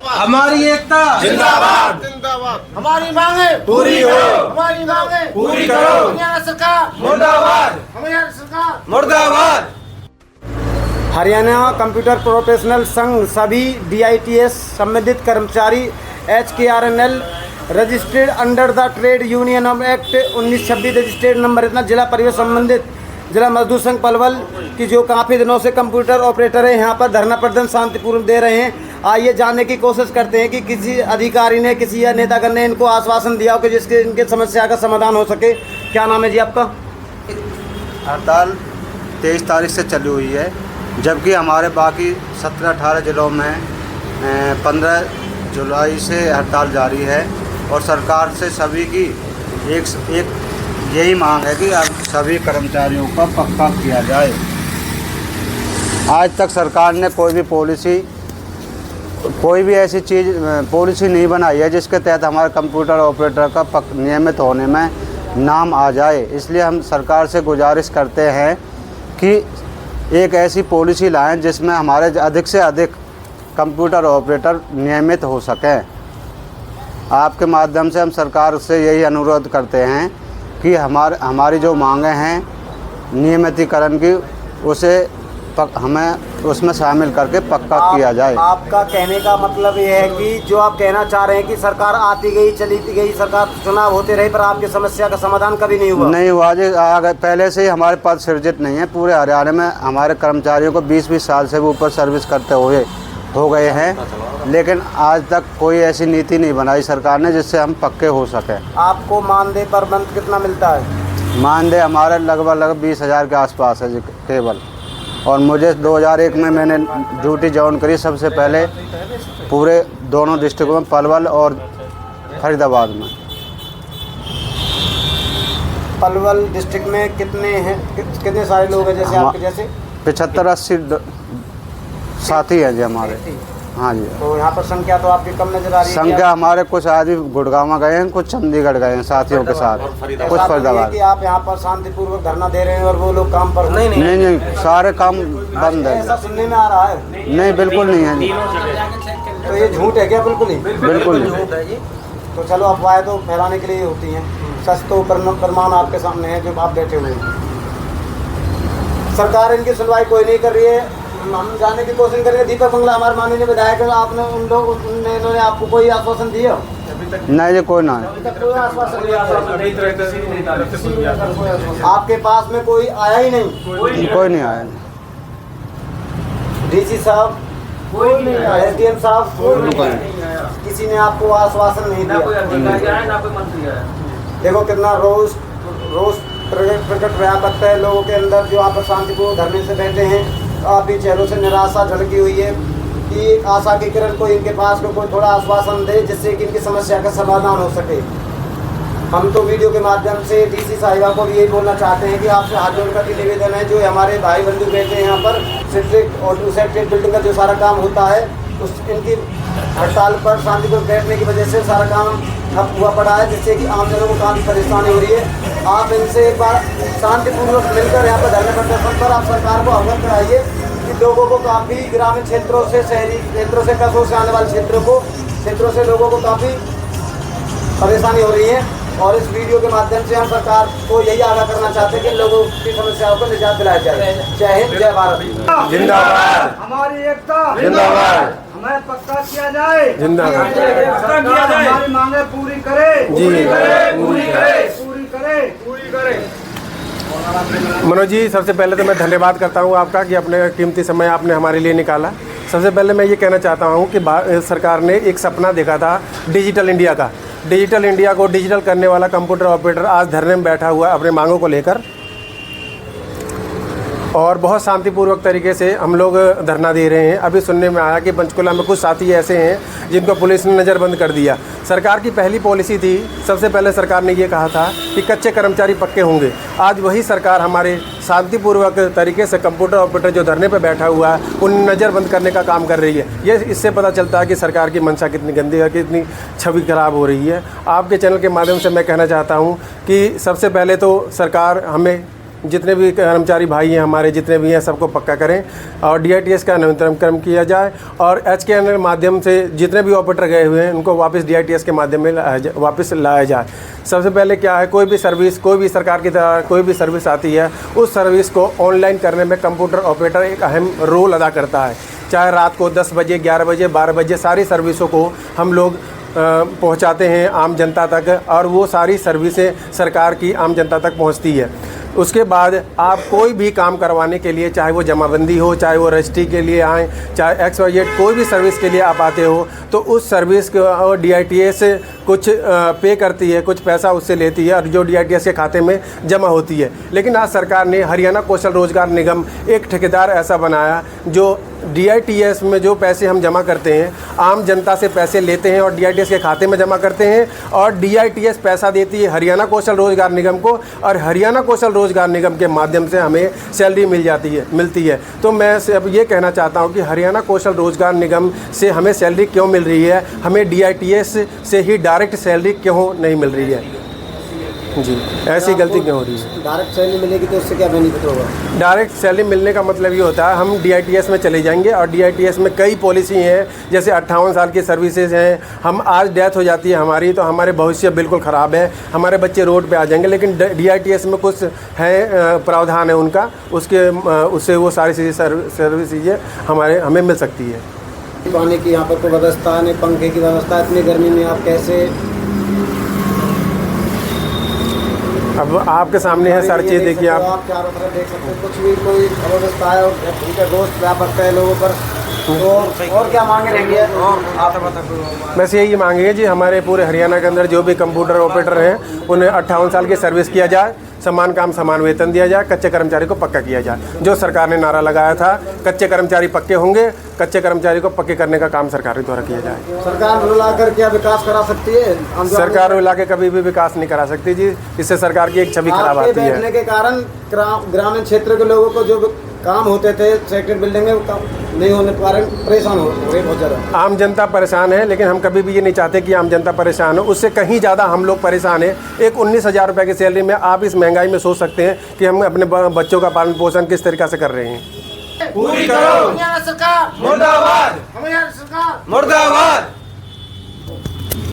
हमारी एकता जिंदाबाद जिंदाबाद। हमारी मांगे पूरी हो, हमारी मांगे पूरी करो। हरियाणा सरकार मुर्दाबाद हरियाणा सरकार मुर्दाबाद। हरियाणा कंप्यूटर प्रोफेशनल संघ सभी DITS संबंधित कर्मचारी HKRNL registered under the trade union of act 1926 registered number इतना जिला परिवहन संबंधित जिला मजदूर संघ पलवल की जो काफ़ी दिनों से कंप्यूटर ऑपरेटर है यहाँ पर धरना प्रदर्शन शांतिपूर्वक दे रहे हैं। आइए जानने की कोशिश करते हैं कि किसी अधिकारी ने किसी या नेतागण ने इनको आश्वासन दिया हो कि जिसके इनके समस्या का समाधान हो सके। क्या नाम है जी आपका? हड़ताल 23 तारीख से चली हुई है, जबकि हमारे बाकी 17-18 ज़िलों में 15 जुलाई से हड़ताल जारी है और सरकार से सभी की एक यही मांग है कि अब सभी कर्मचारियों का पक्का किया जाए। आज तक सरकार ने कोई भी ऐसी पॉलिसी नहीं बनाई है जिसके तहत हमारे कंप्यूटर ऑपरेटर का नियमित होने में नाम आ जाए। इसलिए हम सरकार से गुजारिश करते हैं कि एक ऐसी पॉलिसी लाएं जिसमें हमारे अधिक से अधिक कंप्यूटर ऑपरेटर नियमित हो सकें। आपके माध्यम से हम सरकार से यही अनुरोध करते हैं कि हमारी जो मांगें हैं नियमितीकरण की, उसे हमें उसमें शामिल करके पक्का किया जाए। आपका कहने का मतलब ये है कि जो आप कहना चाह रहे हैं कि सरकार आती गई चली गई, सरकार चुनाव होते रहे, पर आपकी समस्या का समाधान कभी नहीं हुआ? नहीं हुआ जी। पहले से ही हमारे पद सृजित नहीं है। पूरे हरियाणा में हमारे कर्मचारियों को 20-20 साल से भी ऊपर सर्विस करते हुए हो गए हैं, लेकिन आज तक कोई ऐसी नीति नहीं बनाई सरकार ने जिससे हम पक्के हो सकें। आपको मानदेय पर मंथ कितना मिलता है? मानदेय हमारे लगभग 20,000 के आसपास है जी केवल। और मुझे 2001 में मैंने ड्यूटी ज्वाइन करी, सबसे पहले पूरे दोनों डिस्ट्रिक्टों में, पलवल और फरीदाबाद में। पलवल डिस्ट्रिक्ट में कितने सारे लोग हैं जैसे आपके जैसे? 75-80 साथी हैं जी हमारे। हाँ जी। तो यहाँ पर संख्या तो आपकी कम नजर आ रही है? संख्या हमारे कुछ आदमी गुड़गांव गए हैं, कुछ चंडीगढ़ गए हैं साथियों के साथ, कुछ फरीदाबाद। कि आप यहाँ पर शांतिपूर्वक धरना दे रहे हैं और वो लोग काम पर नहीं, सारे काम बंद है। ऐसा सुनने में आ रहा है? नहीं, बिल्कुल नहीं है जी। तो ये झूठ है क्या? बिल्कुल ही बिल्कुल नहीं। तो चलो, अफवाहें तो फैलाने के लिए होती हैं, सच तो प्रमाण आपके सामने है जो आप बैठे हुए हैं। सरकार इनकी सुनवाई कोई नहीं कर रही है। हम जानने की कोशिश करेंगे। दीपक बंगला हमारे माननीय विधायक, आपने उन्होंने आपको कोई आश्वासन दिया? नहीं जी, कोई ना। कोई आश्वासन नहीं। आपके पास में कोई आया ही नहीं? कोई नहीं आया। DC साहब कोई नहीं आया, SDM साहब कोई नहीं आया। किसी ने आपको आश्वासन नहीं दिया? देखो कितना रोष प्रकट रहा करता है लोगों के अंदर, जो आप शांतिपूर्ण धरने से बैठे हैं। काफ़ी चेहरों से निराशा झलकी हुई है कि एक आशा की किरण को इनके पास में कोई थोड़ा आश्वासन दे जिससे कि इनकी समस्या का समाधान हो सके। हम तो वीडियो के माध्यम से DC साहिबा को भी यही बोलना चाहते हैं कि आपसे हाथ जोड़कर निवेदन है, जो हमारे भाई बंधु बैठे हैं यहाँ पर, सिट्रिक और सेक्रेट बिल्डिंग का जो सारा काम होता है, इनकी हड़ताल पर शांतिपूर्वक बैठने की वजह से सारा काम ठप हुआ पड़ा है, जिससे कि आम जनों को काफ़ी परेशानी हो रही है। आप इनसे एक बार शांतिपूर्वक मिलकर यहाँ पर धरने प्रदर्शन पर आप सरकार को अवगत कराइए कि लोगों को काफ़ी ग्रामीण क्षेत्रों से, शहरी क्षेत्रों से, कस्बों से आने वाले क्षेत्रों से लोगों को काफ़ी परेशानी हो रही है। और इस वीडियो के माध्यम से हम सरकार को यही आगाह करना चाहते हैं कि लोगों की समस्याओं को निजात दिलाया जाए। जय हिंद, जय भारत। जिंदाबाद। हमारी एकता जिंदाबाद। हमें पक्का किया जाए। जिंदाबाद। पक्का किया जाए। हमारी मांगे पूरी करे। पूरी करे। मनोज जी, सबसे पहले तो मैं धन्यवाद करता हूँ आपका कि अपने कीमती समय आपने हमारे लिए निकाला। सबसे पहले मैं ये कहना चाहता हूँ कि सरकार ने एक सपना देखा था डिजिटल इंडिया का। डिजिटल इंडिया को डिजिटल करने वाला कंप्यूटर ऑपरेटर आज धरने में बैठा हुआ अपने मांगों को लेकर, और बहुत शांतिपूर्वक तरीके से हम लोग धरना दे रहे हैं। अभी सुनने में आया कि पंचकुला में कुछ साथी ऐसे हैं जिनको पुलिस ने नज़रबंद कर दिया। सरकार की पहली पॉलिसी थी, सबसे पहले सरकार ने ये कहा था कि कच्चे कर्मचारी पक्के होंगे। आज वही सरकार हमारे शांतिपूर्वक तरीके से कंप्यूटर ऑपरेटर जो धरने पर बैठा हुआ है उन नज़रबंद करने का काम कर रही है। ये इससे पता चलता है कि सरकार की मंशा कितनी गंदी है, कितनी छवि खराब हो रही है। आपके चैनल के माध्यम से मैं कहना चाहता हूँ कि सबसे पहले तो सरकार हमें जितने भी कर्मचारी भाई हैं हमारे, जितने भी हैं, सबको पक्का करें और DITS का नवीनीकरण किया जाए और HKN माध्यम से जितने भी ऑपरेटर गए हुए हैं उनको वापस DITS के माध्यम में वापस लाया जाए। सबसे पहले क्या है, कोई भी सर्विस, कोई भी सरकार की तरह कोई भी सर्विस आती है, उस सर्विस को ऑनलाइन करने में कंप्यूटर ऑपरेटर एक अहम रोल अदा करता है। चाहे रात को 10 बजे, 11 बजे, 12 बजे सारी सर्विसों को हम लोग पहुंचाते हैं आम जनता तक और वो सारी सर्विसें सरकार की आम जनता तक पहुंचती है। उसके बाद आप कोई भी काम करवाने के लिए, चाहे वो जमाबंदी हो, चाहे वो रजिस्ट्री के लिए आएँ, चाहे XYZ कोई भी सर्विस के लिए आप आते हो, तो उस सर्विस को DITS कुछ पे करती है, कुछ पैसा उससे लेती है और जो DITS के खाते में जमा होती है। लेकिन आज सरकार ने हरियाणा कौशल रोजगार निगम एक ठेकेदार ऐसा बनाया जो DITS में जो पैसे हम जमा करते हैं, आम जनता से पैसे लेते हैं और DITS के खाते में जमा करते हैं और DITS पैसा देती है हरियाणा कौशल रोजगार निगम को और हरियाणा कौशल रोजगार निगम के माध्यम से हमें सैलरी मिलती है। तो मैं अब ये कहना चाहता हूँ कि हरियाणा कौशल रोजगार निगम से हमें सैलरी क्यों मिल रही है, हमें DITS से ही डायरेक्ट सैलरी क्यों नहीं मिल रही है? जी, ऐसी गलती क्यों हो रही है? डायरेक्ट सैलरी मिलेगी तो उससे क्या बेनिफिट होगा? डायरेक्ट सैलरी मिलने का मतलब ये होता है हम DITS में चले जाएंगे और DITS में कई पॉलिसी हैं, जैसे 58 साल की सर्विसेज हैं। हम आज डेथ हो जाती है हमारी तो हमारे भविष्य बिल्कुल ख़राब है, हमारे बच्चे रोड पे आ जाएंगे। लेकिन DITS में कुछ है प्रावधान है उनका, उससे वो सारी चीज़ें हमें मिल सकती है। पानी की यहाँ पर कोई व्यवस्था नहीं, पंखे की व्यवस्था, इतनी गर्मी में आप कैसे? अब आपके सामने है सारी चीज़, देखिए आप चारों तरफ देख सकते हैं, कुछ भी कोई अव्यवस्था है और उनका दोस्त व्यापक है लोगों पर। तो और क्या मांगे रहेंगे आप? बस यही मांगेंगे जी, हमारे पूरे हरियाणा के अंदर जो भी कंप्यूटर ऑपरेटर हैं उन्हें 58 साल की सर्विस किया जाए, समान काम समान वेतन दिया जाए, कच्चे कर्मचारी को पक्का किया जाए। जो सरकार ने नारा लगाया था कच्चे कर्मचारी पक्के होंगे, कच्चे कर्मचारी को पक्के करने का काम सरकार द्वारा किया जाए। सरकार रुला कर क्या विकास करा सकती है? सरकार रुला के कभी भी विकास नहीं करा सकती जी, इससे सरकार की एक छवि खराब आती है। बैठने के कारण ग्रामीण क्षेत्र के लोगों को जो काम होते थे सेक्रेटरी बिल्डिंग में नहीं होने के कारण परेशान हो रहे बहुत ज़्यादा। आम जनता परेशान है, लेकिन हम कभी भी ये नहीं चाहते कि आम जनता परेशान हो, उससे कहीं ज़्यादा हम लोग परेशान हैं। एक 19,000 रुपये की सैलरी में आप इस महंगाई में सोच सकते हैं कि हम अपने बच्चों का पालन पोषण किस तरीक़ा से कर रहे हैं। पूरी करो हरियाणा सरकार मुर्दाबाद, हरियाणा सरकार मुर्दाबाद।